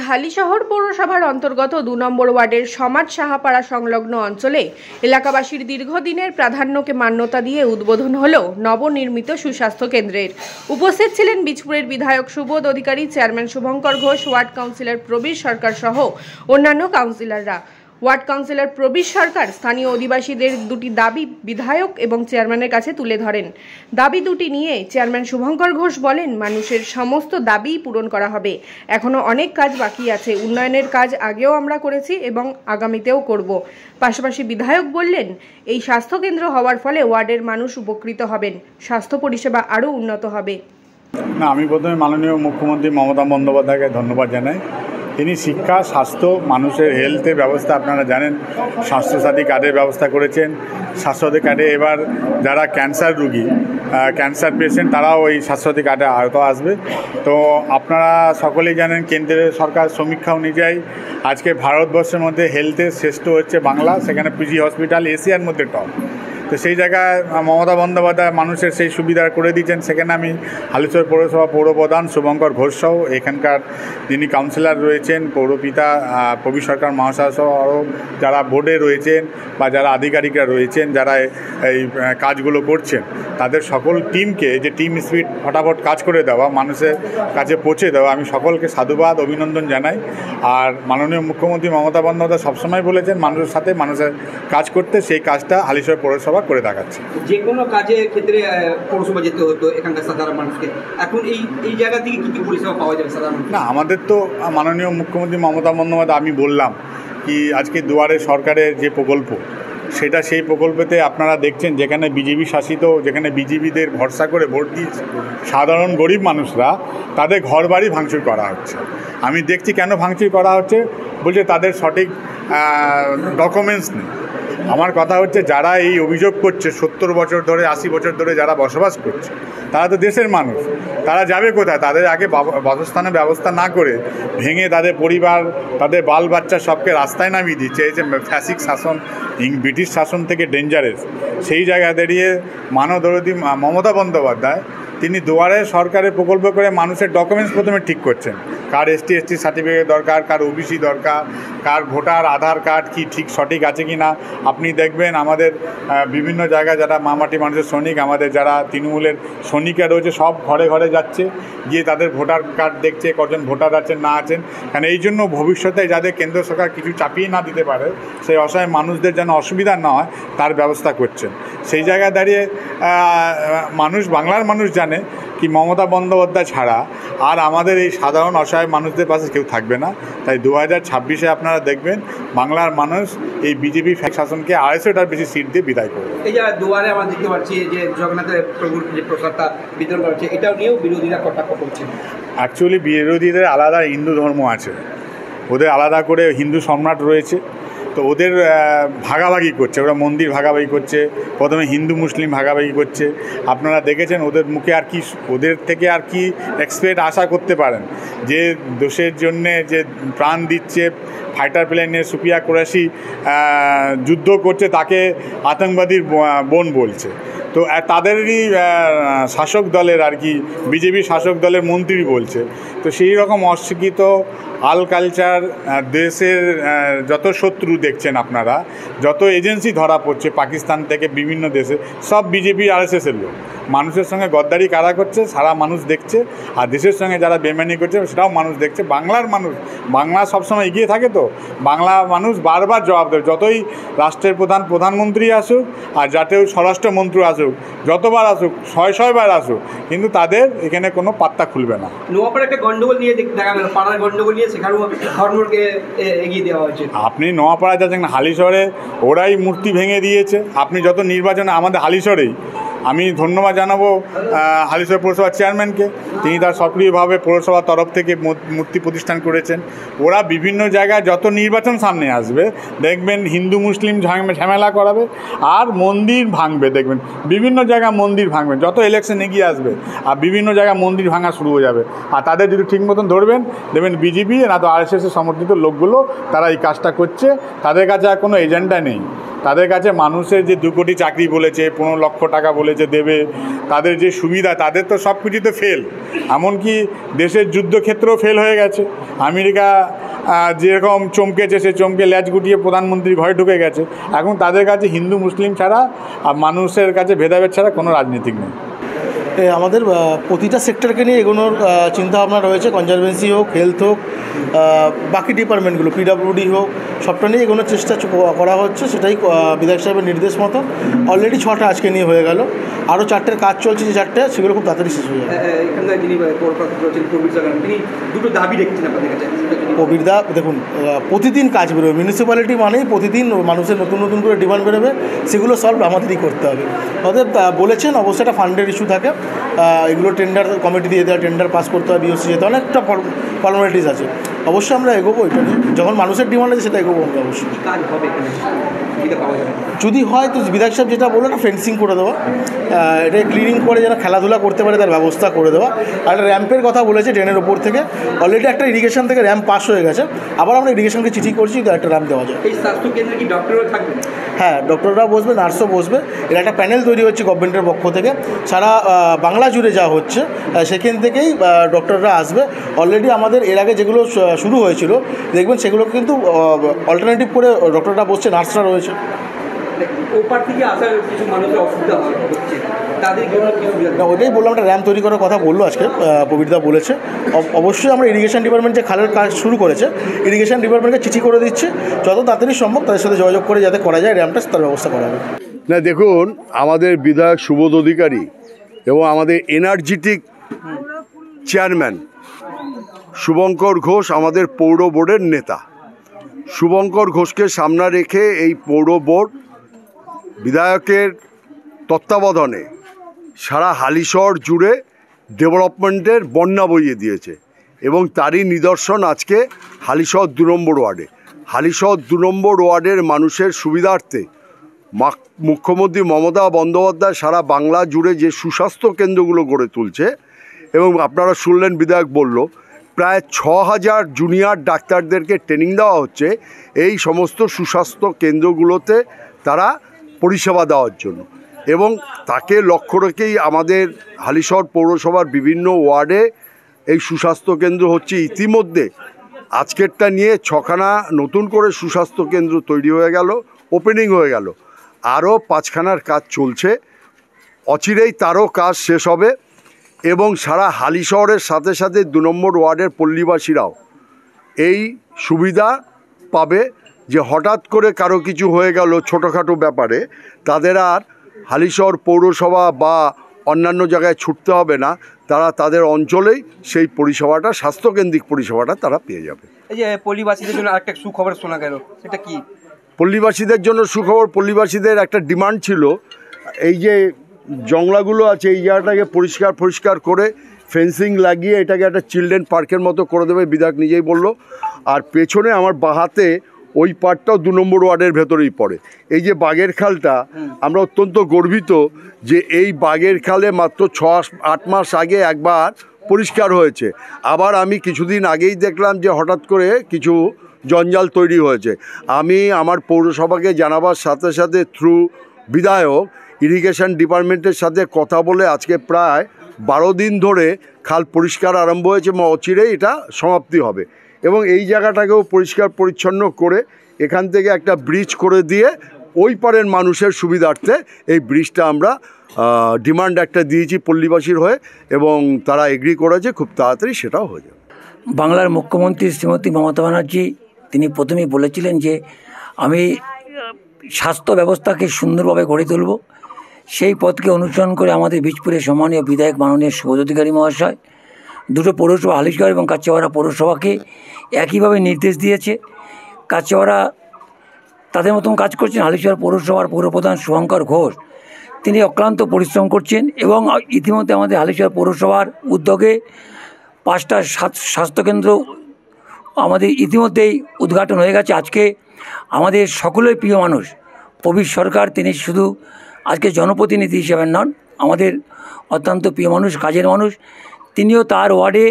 হালিশহর পৌরসভার অন্তর্গত ২ নম্বর ওয়ার্ডের সমাজ সাহাপাড়া সংলগ্ন অঞ্চলে এলাকাবাসীর দীর্ঘদিনের প্রাধান্যকে মান্যতা দিয়ে উদ্বোধন হল নবনির্মিত সুস্বাস্থ্য কেন্দ্রের। উপস্থিত ছিলেন বীজপুরের বিধায়ক Subodh Adhikari, chairman Shubhankar Ghosh, ward councillor Prabir Sarkar সহ অন্যান্য কাউন্সিলররা। ওয়ার্ড কাউন্সিলর প্রবীর সরকার স্থানীয় অধিবাসীদের দুটি দাবি বিধায়ক এবং চেয়ারম্যানের কাছে তুলে ধরেন। দাবি দুটি নিয়ে চেয়ারম্যান শুভঙ্কর ঘোষ বলেন, মানুষের সমস্ত দাবি পূরণ করা হবে। এখনো অনেক কাজ বাকি আছে। উন্নয়নের কাজ আগেও আমরা করেছি এবং আগামীতেও করব। পাশাপাশি বিধায়ক বললেন, এই স্বাস্থ্যকেন্দ্র হওয়ার ফলে ওয়ার্ডের মানুষ উপকৃত হবেন, স্বাস্থ্য পরিষেবা আরও উন্নত হবে। আমি প্রথমে মাননীয় মুখ্যমন্ত্রী মমতা বন্দ্যোপাধ্যায়কে ধন্যবাদ জানাই। তিনি শিক্ষা, স্বাস্থ্য, মানুষের হেলথের ব্যবস্থা, আপনারা জানেন স্বাস্থ্যসাথী কার্ডের ব্যবস্থা করেছেন। স্বাস্থ্যসাথী কার্ডে এবার যারা ক্যান্সার রুগী, ক্যান্সার পেশেন্ট, তারাও এই স্বাস্থ্যসাথী কার্ডে আওতা আসবে। তো আপনারা সকলেই জানেন কেন্দ্রের সরকার সমীক্ষা অনুযায়ী আজকে ভারতবর্ষের মধ্যে হেলথের শ্রেষ্ঠ হচ্ছে বাংলা। সেখানে পিজি হসপিটাল এশিয়ার মধ্যে টপ। তো সেই জায়গায় মমতা বন্দ্যোপাধ্যায় মানুষের সেই সুবিধা করে দিয়েছেন। সেখানে আমি হালিশহর পৌরসভা পৌরপ্রধান শুভঙ্কর ঘোষ সহ এখানকার যিনি কাউন্সিলর রয়েছেন, পৌরপিতা প্রবীর সরকার মহাশয় সহ আরও যারা বোর্ডে রয়েছেন বা যারা আধিকারিকরা রয়েছেন, যারা এই কাজগুলো করছেন, তাদের সকল টিমকে, যে টিম স্পিরিট, ফটাফট কাজ করে দেওয়া, মানুষের কাছে পৌঁছে দেওয়া, আমি সকলকে সাধুবাদ অভিনন্দন জানাই। আর মাননীয় মুখ্যমন্ত্রী মমতা বন্দ্যোপাধ্যায় সবসময় বলেছেন মানুষের সাথে মানুষের কাজ করতে। সেই কাজটা হালিশহর পৌরসভা করে দেখাচ্ছে। যে কোনো কাজের ক্ষেত্রে পৌরসভা যেতে হতো এখানকার সাধারণ মানুষকে, এখন এই জায়গা থেকে কী কী পরিষেবা পাওয়া যাবে সাধারণ? না, আমাদের তো মাননীয় মুখ্যমন্ত্রী মমতা বন্দ্যোপাধ্যায়, আমি বললাম কি আজকে দুয়ারে সরকারের যে প্রকল্প, সেটা সেই প্রকল্পেতে আপনারা দেখছেন যেখানে বিজেপি শাসিত, যেখানে বিজেপিদের ভরসা করে ভোট দিয়েছে সাধারণ গরিব মানুষরা, তাদের ঘর বাড়ি ভাঙচুর করা হচ্ছে। আমি দেখছি কেন ভাঙচুর করা হচ্ছে, বলছে তাদের সঠিক ডকুমেন্টস নেই। আমার কথা হচ্ছে, যারা এই অভিযোগ করছে 70 বছর ধরে, 80 বছর ধরে যারা বসবাস করছে, তারা তো দেশের মানুষ। তারা যাবে কোথায়? তাদের আগে বাসস্থানের ব্যবস্থা না করে ভেঙে তাদের পরিবার, তাদের বাল বাচ্চা সবকে রাস্তায় নামিয়ে দিচ্ছে। এই যে ফ্যাসিক শাসন, ব্রিটিশ শাসন থেকে ডেঞ্জারাস, সেই জায়গায় দাঁড়িয়ে মানবদরদী মমতা বন্দ্যোপাধ্যায় তিনি দুয়ারে সরকারের প্রকল্প করে মানুষের ডকুমেন্টস প্রথমে ঠিক করছেন। কার এসটি সার্টিফিকেট দরকার, কার ওবিসি দরকার, কার ভোটার আধার কার্ড কি ঠিক সঠিক আছে কি না। আপনি দেখবেন আমাদের বিভিন্ন জায়গায় যারা মামাটি মানুষের সৈনিক, আমাদের যারা তৃণমূলের সৈনিকরা রয়েছে, সব ঘরে ঘরে যাচ্ছে, গিয়ে তাদের ভোটার কার্ড দেখছে, কজন ভোটার আছেন না আছেন। কারণ এই জন্য ভবিষ্যতে যাদের কেন্দ্র সরকার কিছু চাপিয়ে না দিতে পারে, সেই অসহায় মানুষদের যেন অসুবিধা না হয় তার ব্যবস্থা করছেন। সেই জায়গায় দাঁড়িয়ে মানুষ, বাংলার মানুষ জানে কি মমতা বন্দ্যোপাধ্যায় ছাড়া আর আমাদের এই সাধারণ অসহায় মানুষদের পাশে কেউ থাকবে না। তাই 2026-এ আপনারা দেখবেন বাংলার মানুষ এই বিজেপি শাসনকে 250টার বেশি সিট দিয়ে বিদায় করবে। এই যে দুয়ারে আমরা দেখতে পাচ্ছি যে জগন্নাথের প্রভুর যে প্রসাদটা বিতরণ করা হচ্ছে, এটাও নিয়েও বিরোধীরা কটাক্ষ করছে। অ্যাকচুয়ালি বিরোধীদের আলাদা হিন্দু ধর্ম আছে, ওদের আলাদা করে হিন্দু সম্রাট রয়েছে, তো ওদের ভাগাভাগি করছে, ওরা মন্দির ভাগাভাগি করছে, প্রথমে হিন্দু মুসলিম ভাগাভাগি করছে। আপনারা দেখেছেন ওদের মুখে আর কি, ওদের থেকে আর কি এক্সপেক্ট আশা করতে পারেন? যে দেশের জন্যে যে প্রাণ দিচ্ছে, ফাইটার প্লেনে সুপিয়া কুরাশি যুদ্ধ করছে, তাকে আতঙ্কবাদীর বোন বলছে। তো তাদেরই শাসক দলের আর কি, বিজেপি শাসক দলের মন্ত্রী বলছে। তো সেই রকম অশিক্ষিত আল কালচার, দেশের যত শত্রু দেখছেন আপনারা, যত এজেন্সি ধরা পড়ছে পাকিস্তান থেকে বিভিন্ন দেশে, সব বিজেপি আরএসএসের লোক। মানুষের সঙ্গে গদ্দারি কারা করছে সারা মানুষ দেখছে, আর দেশের সঙ্গে যারা বেমানি করছে সেটাও মানুষ দেখছে। বাংলার মানুষ, বাংলা সবসময় এগিয়ে থাকে, তো বাংলা মানুষ বারবার জবাব দেবে। যতই রাষ্ট্রের প্রধানমন্ত্রী আসুক আর যাতেও স্বরাষ্ট্রমন্ত্রী আসুক, যতবার আসুক, 100 বার আসুক, কিন্তু তাদের এখানে কোনো পাত্তা খুলবে না। নোয়াপাড়া একটা গন্ডগোল নিয়ে দেখা গেল, পাড়ার গন্ডগোল নিয়ে সেখানেও ধর্মকে এগিয়ে দেওয়া হয়েছে। আপনি নোয়াপাড়া যাচ্ছেন, হালিশহরে ওরাই মূর্তি ভেঙে দিয়েছে। আপনি যত নির্বাচনে আমাদের হালিশহরেই, আমি ধন্যবাদ জানাবো হালিশহর পৌরসভার চেয়ারম্যানকে, তিনি তার সক্রিয়ভাবে পৌরসভার তরফ থেকে মূর্তি প্রতিষ্ঠান করেছেন। ওরা বিভিন্ন জায়গায় যত নির্বাচন সামনে আসবে দেখবেন হিন্দু মুসলিম ঝামেলা করাবে আর মন্দির ভাঙবে। দেখবেন বিভিন্ন জায়গায় মন্দির ভাঙবে, যত ইলেকশন এগিয়ে আসবে আর বিভিন্ন জায়গায় মন্দির ভাঙা শুরু হয়ে যাবে। আর তাদের যদি ঠিক মতন ধরবেন, দেখবেন বিজেপি না তো আরএসএসের সমর্থিত লোকগুলো তারা এই কাজটা করছে, তাদের কাছে আর কোনো এজেন্ডা নেই। তাদের কাছে মানুষের যে 2 কোটি চাকরি বলেছে, 15 লক্ষ টাকা বলেছে দেবে, তাদের যে সুবিধা, তাদের তো সব কিছুতে ফেল। এমনকি দেশের যুদ্ধক্ষেত্রেও ফেল হয়ে গেছে। আমেরিকা যেরকম চমকেছে, সে চমকে ল্যাজ গুটিয়ে প্রধানমন্ত্রী ঘরে ঢুকে গেছে। এখন তাদের কাছে হিন্দু মুসলিম ছাড়া আর মানুষের কাছে ভেদাভেদ ছাড়া কোনো রাজনীতি নেই। আমাদের প্রতিটা সেক্টরকে নিয়ে এগোনোর চিন্তাভাবনা রয়েছে। কনজারভেন্সি হোক, হেলথ হোক, বাকি ডিপার্টমেন্টগুলো, পিডব্লিউডি হোক, সবটা নিয়ে এগোনোর চেষ্টা করা হচ্ছে। সেটাই বিধায়ক সাহেবের নির্দেশ মতো অলরেডি 6টা আজকে নিয়ে হয়ে গেল। আরও 4টের কাজ চলছে, যে 4টে সেগুলো খুব তাড়াতাড়ি শেষ হয়ে যাবে। এখানকার যিনি তিনি দুটো দাবি রেখেছেন আপনাদের কাছে। কবিরদা দেখুন, প্রতিদিন কাজ বেরোবে। মিউনিসিপ্যালিটি মানেই প্রতিদিন মানুষের নতুন নতুন করে ডিমান্ড বেরোবে, সেগুলো সলভ আমাদেরই করতে হবে। অতএব বলেছেন, অবশ্যই একটা ফান্ডের ইস্যু থাকে, এগুলো টেন্ডার কমিটি দিয়ে দেওয়া, টেন্ডার পাস করতে হয়, বিওসি যেতে অনেকটা ফর্মালিটিস আছে। অবশ্যই আমরা এগোবো এটা নিয়ে, যখন মানুষের ডিমান্ড আছে সেটা এগোবো আমরা অবশ্যই। কাজ হবে যদি হয় তো বিধায়ক সাহেব যেটা বললো, একটা ফেন্সিং করে দেওয়া, এটা ক্লিনিং করে যেন খেলাধুলা করতে পারে তার ব্যবস্থা করে দেওয়া। আর একটা র্যাম্পের কথা বলেছে, ড্রেনের ওপর থেকে অলরেডি একটা ইরিগেশন থেকে র্যাম্প পাস হয়ে গেছে, আবার আমরা ইরিগেশনকে চিঠি করছি তো একটা র্যাম্প দেওয়া যায়। এই স্বাস্থ্য কেন্দ্রে কি ডক্টরও থাকবে? হ্যাঁ, ডক্টররা বসবে, নার্সও বসবে। এর একটা প্যানেল তৈরি হচ্ছে গভর্নমেন্টের পক্ষ থেকে, সারা বাংলা জুড়ে যা হচ্ছে সেখান থেকেই ডক্টররা আসবে। অলরেডি আমাদের এর আগে যেগুলো শুরু হয়েছিল দেখবেন, সেগুলো কিন্তু অল্টারনেটিভ করে ডক্টররা বসছে, নার্সরা রয়েছে। ওপার থেকে আসার কিছু মানুষের অসুবিধা হচ্ছে, তাদের না, ওইটাই বললাম, একটা র্যাম্প তৈরি করার কথা বললো আজকে প্রবীরদা বলেছে। অবশ্যই আমরা ইরিগেশন ডিপার্টমেন্ট যে খালের কাজ শুরু করেছে, ইরিগেশন ডিপার্টমেন্টকে চিঠি করে দিচ্ছে, যত তাড়াতাড়ি সম্ভব তাদের সাথে যোগাযোগ করে যাতে করা যায় র্যাম্পটা, তার ব্যবস্থা করা হবে। না দেখুন, আমাদের বিধায়ক সুবোধ অধিকারী এবং আমাদের এনার্জেটিক চেয়ারম্যান শুভঙ্কর ঘোষ আমাদের পৌর বোর্ডের নেতা। শুভঙ্কর ঘোষকে সামনে রেখে এই পৌর বোর্ড বিধায়কের তত্ত্বাবধানে সারা হালিশহর জুড়ে ডেভেলপমেন্টের বন্যা বইয়ে দিয়েছে, এবং তারই নিদর্শন আজকে হালিশহর 2 নম্বর ওয়ার্ডে। হালিশহর 2 নম্বর ওয়ার্ডের মানুষের সুবিধার্থে মুখ্যমন্ত্রী মমতা বন্দ্যোপাধ্যায় সারা বাংলা জুড়ে যে সুস্বাস্থ্য কেন্দ্রগুলো গড়ে তুলছে, এবং আপনারা শুনলেন বিধায়ক বলল প্রায় 6000 জুনিয়র ডাক্তারদেরকে ট্রেনিং দেওয়া হচ্ছে এই সমস্ত সুস্বাস্থ্য কেন্দ্রগুলোতে তারা পরিষেবা দেওয়ার জন্য। এবং তাকে লক্ষ্য রেখেই আমাদের হালিশহর পৌরসভার বিভিন্ন ওয়ার্ডে এই সুস্বাস্থ্য কেন্দ্র হচ্ছে। ইতিমধ্যে আজকেরটা নিয়ে 6খানা নতুন করে সুস্বাস্থ্য কেন্দ্র তৈরি হয়ে গেল, ওপেনিং হয়ে গেল। আরও 5খানার কাজ চলছে, অচিরেই তারও কাজ শেষ হবে। এবং সারা হালিশহরের সাথে সাথে 2 নম্বর ওয়ার্ডের পল্লীবাসীরাও এই সুবিধা পাবে যে হঠাৎ করে কারো কিছু হয়ে গেল ছোটোখাটো ব্যাপারে, তাদের আর হালিশহর পৌরসভা বা অন্যান্য জায়গায় ছুটতে হবে না, তারা তাদের অঞ্চলেই সেই পরিষেবাটা, স্বাস্থ্যকেন্দ্রিক পরিষেবাটা তারা পেয়ে যাবে। এই যে পল্লীবাসীদের জন্য আরেকটা সুখবর শোনা গেল, সেটা কি? পল্লীবাসীদের জন্য সুখবর, পল্লীবাসীদের একটা ডিমান্ড ছিল, এই যে জংলাগুলো আছে এই জায়গাটাকে পরিষ্কার করে ফেন্সিং লাগিয়ে এটাকে একটা চিলড্রেন পার্কের মতো করে দেবে, বিধায়ক নিজেই বলল। আর পেছনে আমার বাহাতে ওই পার্টটাও 2 নম্বর ওয়ার্ডের ভেতরেই পড়ে। এই যে বাগের খালটা, আমরা অত্যন্ত গর্বিত যে এই বাগের খালে মাত্র 6-8 মাস আগে একবার পরিষ্কার হয়েছে। আবার আমি কিছুদিন আগেই দেখলাম যে হঠাৎ করে কিছু জঞ্জাল তৈরি হয়েছে। আমি আমার পৌরসভাকে জানাবার সাথে সাথে থ্রু বিধায়ক ইরিগেশন ডিপার্টমেন্টের সাথে কথা বলে আজকে প্রায় 12 দিন ধরে খাল পরিষ্কার আরম্ভ হয়েছে এবং অচিরেই এটা সমাপ্তি হবে। এবং এই জায়গাটাকেও পরিষ্কার পরিচ্ছন্ন করে এখান থেকে একটা ব্রিজ করে দিয়ে ওই পারের মানুষের সুবিধার্থে এই ব্রিজটা আমরা ডিমান্ড একটা দিয়েছি পল্লীবাসীর হয়ে, এবং তারা এগ্রি করেছে, খুব তাড়াতাড়ি সেটাও হয়ে যাবে। বাংলার মুখ্যমন্ত্রী শ্রীমতী মমতা ব্যানার্জি তিনি প্রথমেই বলেছিলেন যে আমি স্বাস্থ্য ব্যবস্থাকে সুন্দরভাবে গড়ে তুলব। সেই পথকে অনুসরণ করে আমাদের বীজপুরের সম্মানীয় বিধায়ক মাননীয় সুবোধ অধিকারী মহাশয় 2টো পৌরসভা, হালিশহর এবং কাচিয়াপাড়া পৌরসভাকে একইভাবে নির্দেশ দিয়েছে। কাচিয়াপাড়া তাদের মতন কাজ করছেন, হালিশহর পৌরসভার পৌরপ্রধান শুভঙ্কর ঘোষ তিনি অক্লান্ত পরিশ্রম করছেন, এবং ইতিমধ্যে আমাদের হালিশহর পৌরসভার উদ্যোগে 5টা স্বাস্থ্যকেন্দ্র আমাদের ইতিমধ্যেই উদ্ঘাটন হয়ে গেছে। আজকে আমাদের সকলের প্রিয় মানুষ প্রবীর সরকার, তিনি শুধু আজকে জনপ্রতিনিধি হিসেবে নন, আমাদের অত্যন্ত প্রিয় মানুষ, কাজের মানুষ, তিনিও তার ওয়ার্ডে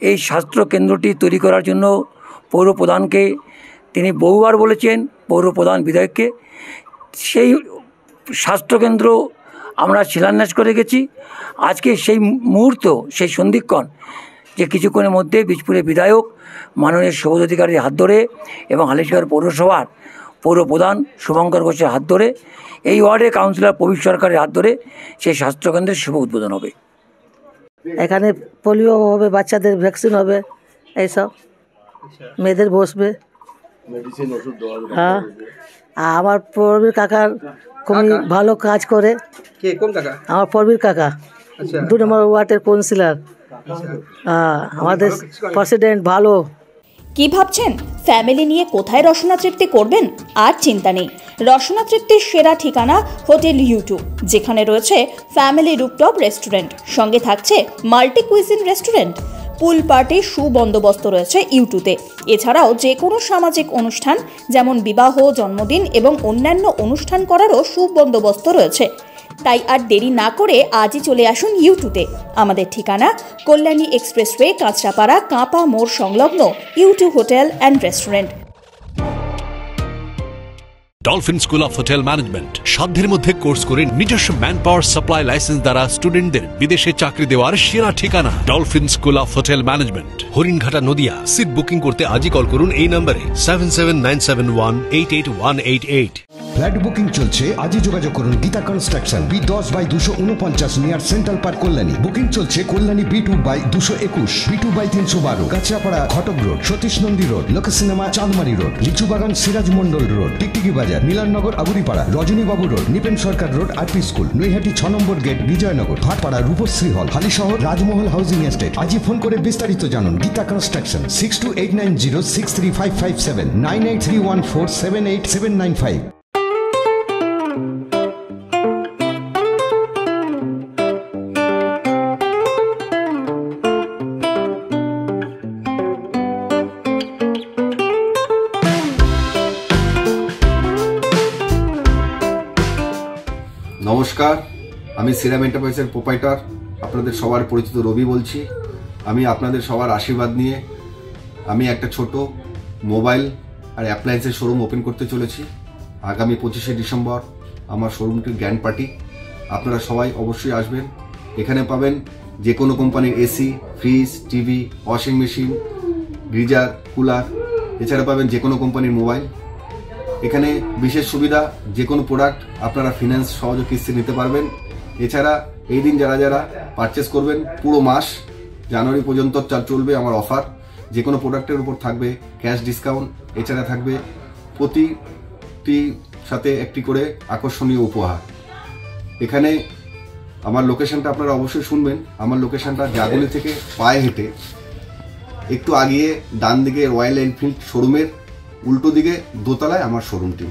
এই স্বাস্থ্য কেন্দ্রটি তৈরি করার জন্য পৌরপ্রধানকে তিনি বহুবার বলেছেন, পৌরপ্রধান বিধায়ককে। সেই স্বাস্থ্যকেন্দ্র আমরা শিলান্যাস করে গেছি। আজকে সেই মুহূর্ত, সেই সন্ধিক্ষণ যে কিছুক্ষণের মধ্যে বীজপুরের বিধায়ক মাননীয় সুবোধ অধিকারীর হাত ধরে এবং হালিশহর পৌরসভার পৌরপ্রধান শুভঙ্কর ঘোষের হাত ধরে, এই ওয়ার্ডের কাউন্সিলর প্রবীর সরকারের হাত ধরে সেই স্বাস্থ্যকেন্দ্রের শুভ উদ্বোধন হবে। এখানে পোলিও হবে, বাচ্চাদের ভ্যাকসিন হবে, এইসব মেয়েদের বসবে। হ্যাঁ, আমার প্রবীর কাকার খুবই ভালো কাজ করে। কে, কোন কাকা? আমার প্রবীর কাকা 2 নম্বর ওয়ার্ডের কাউন্সিলর। হ্যাঁ, আমাদের প্রেসিডেন্ট ভালো। কি ভাবছেন ফ্যামিলি নিয়ে কোথায় রসনা তৃপ্তি করবেন? আর চিন্তা নেই, রসনা তৃপ্তির সেরা ঠিকানা হোটেল U2, যেখানে রয়েছে ফ্যামিলি রুফটপ রেস্টুরেন্ট, সঙ্গে থাকছে মাল্টি কুইজিন রেস্টুরেন্ট। পুল পার্টির সুবন্দোবস্ত রয়েছে U2-তে। এছাড়াও যে কোনো সামাজিক অনুষ্ঠান যেমন বিবাহ, জন্মদিন এবং অন্যান্য অনুষ্ঠান করারও সুবন্দোবস্ত রয়েছে। তাই আর দেরি না করে আজই চলে আসুন U2-তে। আমাদের ঠিকানা কল্যাণী এক্সপ্রেসওয়ে, কাঁচরাপাড়া, কাঁপা মোড় সংলগ্ন U2 hotel and restaurant. Dolphin School of Hotel management সাধ্যের মধ্যে কোর্স করে নিজস্ব ম্যান পাওয়ার সাপ্লাই লাইসেন্স দ্বারা স্টুডেন্টদের বিদেশে চাকরি দেওয়ার সেরা ঠিকানা Dolphin School of Hotel Management, Haringhata, Nadia. Seat booking করতে আজই কল করুন এই নম্বরে 7797188188। ফ্ল্যাট বুকিং চলছে, আজই যোগাযোগ করুন Gita construction, B10/249 near central park, Kalyani. Booking চলছে কল্যাণী B2/221, B2/312, কাঁচরাপাড়া, ঘটক রোড, সতীশ নন্দী রোড, লোক সিনেমা, চাঁদমারি রোড, লিচুবাগান, সিরাজ মন্ডল রোড, টিকটিকি বাজার, মিলননগর, আগুরিপাড়া, রজনীবাবু রোড, নিপেন সরকার রোড, RP স্কুল, নৈহাটি 6 নম্বর গেট, বিজয়নগর, ভাটপাড়া, রূপশ্রী হল, হালিশহর, রাজমহল হাউজিং এস্টেট। আজই ফোন করে বিস্তারিত জানুন। গীতা কনস্ট্রাকশন 6289063557, 9831478795। নমস্কার, আমি সিরাম এন্টারপ্রাইজের প্রোপাইটার, আপনাদের সবার পরিচিত রবি বলছি। আমি আপনাদের সবার আশীর্বাদ নিয়ে আমি একটা ছোট মোবাইল আর অ্যাপ্লায়েন্সের শোরুম ওপেন করতে চলেছি আগামী 25শে ডিসেম্বর। আমার শোরুমটির গ্র্যান্ড পার্টি, আপনারা সবাই অবশ্যই আসবেন। এখানে পাবেন যে কোনো কোম্পানির AC, fridge, TV, washing machine, geyser, cooler. এছাড়া পাবেন যে কোনো কোম্পানির মোবাইল। এখানে বিশেষ সুবিধা, যে কোনো প্রোডাক্ট আপনারা ফিনান্স সহজ কিস্তি নিতে পারবেন। এছাড়া এই দিন যারা যারা পারচেস করবেন, পুরো মাস জানুয়ারি পর্যন্ত চলবে আমার অফার। যে কোনো প্রোডাক্টের উপর থাকবে ক্যাশ ডিসকাউন্ট। এছাড়া থাকবে প্রতিটি সাথে একটি করে আকর্ষণীয় উপহার। এখানে আমার লোকেশনটা আপনারা অবশ্যই শুনবেন। আমার লোকেশনটা জাগুলি থেকে পায়ে হেঁটে একটু আগিয়ে ডান দিকে রয়্যাল এনফিল্ড শোরুমের উল্টো দিকে দোতলায় আমার শোরুমটি।